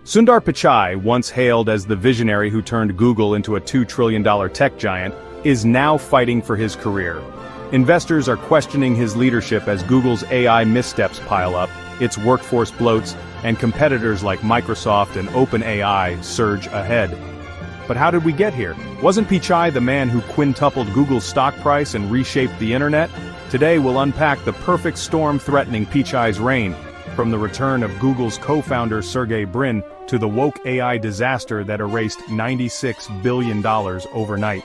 Sundar Pichai, once hailed as the visionary who turned Google into a $2 trillion tech giant, is now fighting for his career. Investors are questioning his leadership as Google's AI missteps pile up, its workforce bloats, and competitors like Microsoft and OpenAI surge ahead. But how did we get here? Wasn't Pichai the man who quintupled Google's stock price and reshaped the internet? Today we'll unpack the perfect storm threatening Pichai's reign, from the return of Google's co-founder Sergey Brin to the woke AI disaster that erased $96 billion overnight.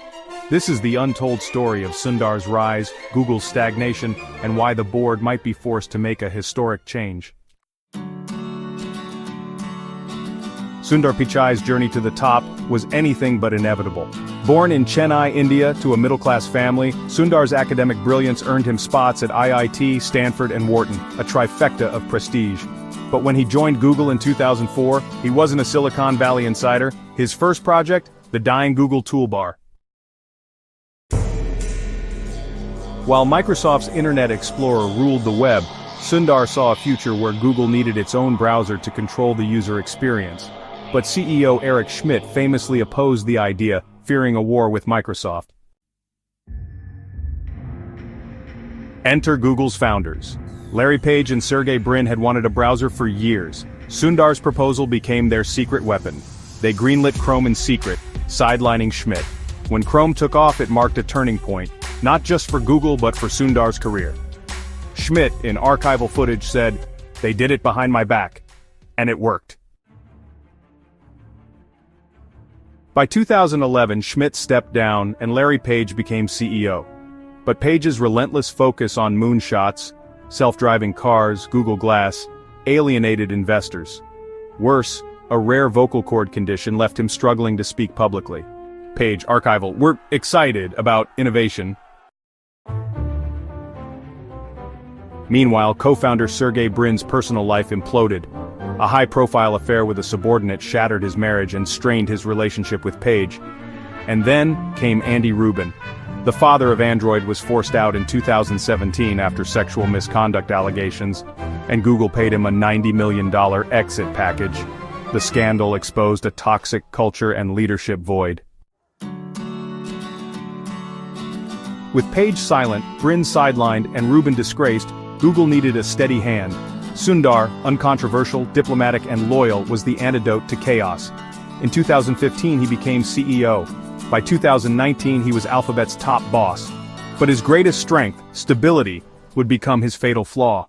This is the untold story of Sundar's rise, Google's stagnation, and why the board might be forced to make a historic change. Sundar Pichai's journey to the top was anything but inevitable. Born in Chennai, India, to a middle-class family, Sundar's academic brilliance earned him spots at IIT, Stanford, and Wharton, a trifecta of prestige. But when he joined Google in 2004, he wasn't a Silicon Valley insider. His first project, the dying Google Toolbar. While Microsoft's Internet Explorer ruled the web, Sundar saw a future where Google needed its own browser to control the user experience. But CEO Eric Schmidt famously opposed the idea, fearing a war with Microsoft. Enter Google's founders. Larry Page and Sergey Brin had wanted a browser for years. Sundar's proposal became their secret weapon. They greenlit Chrome in secret, sidelining Schmidt. When Chrome took off, it marked a turning point, not just for Google but for Sundar's career. Schmidt, in archival footage, said, "They did it behind my back. And it worked." By 2011, Schmidt stepped down and Larry Page became CEO. But Page's relentless focus on moonshots, self-driving cars, Google Glass, alienated investors. Worse, a rare vocal cord condition left him struggling to speak publicly. Page, archival, "We're excited about innovation." Meanwhile, co-founder Sergey Brin's personal life imploded. A high-profile affair with a subordinate shattered his marriage and strained his relationship with Page. And then came Andy Rubin. The father of Android was forced out in 2017 after sexual misconduct allegations, and Google paid him a $90 million exit package. The scandal exposed a toxic culture and leadership void. With Page silent, Brin sidelined, and Rubin disgraced, Google needed a steady hand. Sundar, uncontroversial, diplomatic, and loyal, was the antidote to chaos. In 2015 he became CEO. By 2019 he was Alphabet's top boss. But his greatest strength, stability, would become his fatal flaw.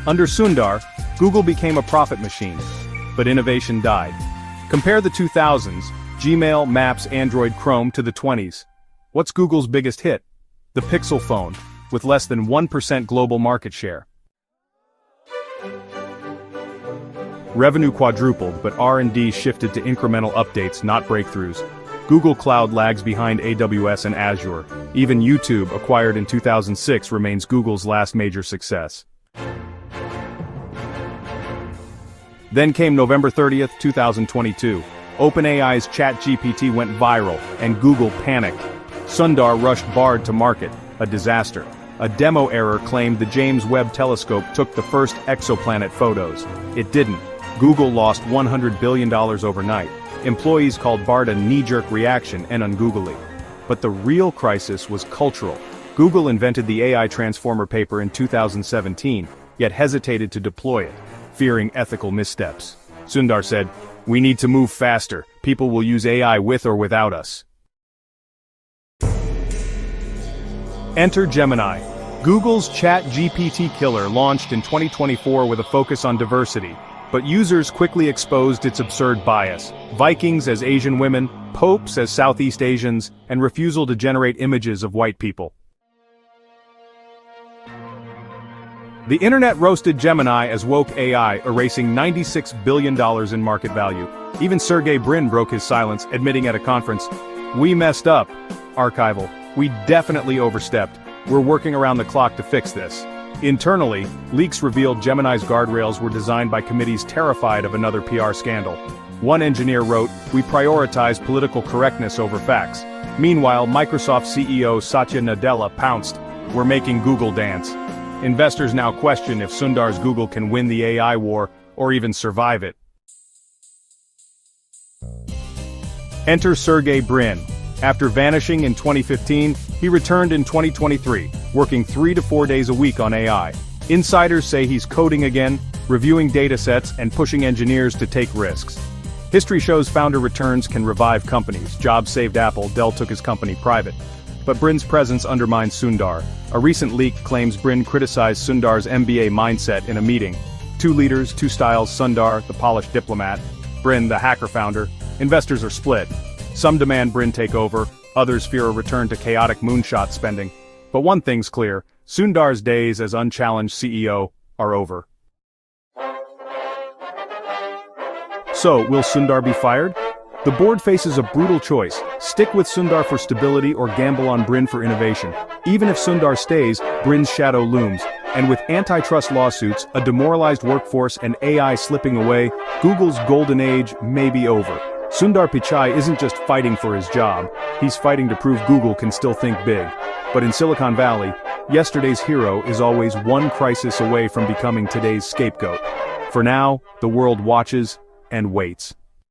Under Sundar, Google became a profit machine. But innovation died. Compare the 2000s, Gmail, Maps, Android, Chrome, to the 20s. What's Google's biggest hit? The Pixel phone, with less than 1% global market share. Revenue quadrupled, but R&D shifted to incremental updates, not breakthroughs. Google Cloud lags behind AWS and Azure. Even YouTube, acquired in 2006, remains Google's last major success. Then came November 30th, 2022. OpenAI's ChatGPT went viral, and Google panicked. Sundar rushed Bard to market, a disaster. A demo error claimed the James Webb Telescope took the first exoplanet photos. It didn't. Google lost $100 billion overnight. Employees called Bard a knee-jerk reaction and ungoogly. But the real crisis was cultural. Google invented the AI Transformer paper in 2017, yet hesitated to deploy it, fearing ethical missteps. Sundar said, "We need to move faster. People will use AI with or without us." Enter Gemini. Google's ChatGPT killer launched in 2024 with a focus on diversity, but users quickly exposed its absurd bias. Vikings as Asian women, popes as Southeast Asians, and refusal to generate images of white people. The internet roasted Gemini as woke AI, erasing $96 billion in market value. Even Sergey Brin broke his silence, admitting at a conference, "We messed up." Archival, "We definitely overstepped. We're working around the clock to fix this." Internally, leaks revealed Gemini's guardrails were designed by committees terrified of another PR scandal. One engineer wrote, "We prioritize political correctness over facts." Meanwhile, Microsoft CEO Satya Nadella pounced, "We're making Google dance." Investors now question if Sundar's Google can win the AI war or even survive it. Enter Sergey Brin. After vanishing in 2015, he returned in 2023, working 3 to 4 days a week on AI. Insiders say he's coding again, reviewing datasets, and pushing engineers to take risks. History shows founder returns can revive companies. Jobs saved Apple, Dell took his company private. But Brin's presence undermines Sundar. A recent leak claims Brin criticized Sundar's MBA mindset in a meeting. Two leaders, two styles: Sundar, the polished diplomat; Brin, the hacker founder. Investors are split. Some demand Brin take over, others fear a return to chaotic moonshot spending. But one thing's clear: Sundar's days as unchallenged CEO are over. So, will Sundar be fired? The board faces a brutal choice: stick with Sundar for stability or gamble on Brin for innovation. Even if Sundar stays, Brin's shadow looms. And with antitrust lawsuits, a demoralized workforce, and AI slipping away, Google's golden age may be over. Sundar Pichai isn't just fighting for his job, he's fighting to prove Google can still think big. But in Silicon Valley, yesterday's hero is always one crisis away from becoming today's scapegoat. For now, the world watches and waits.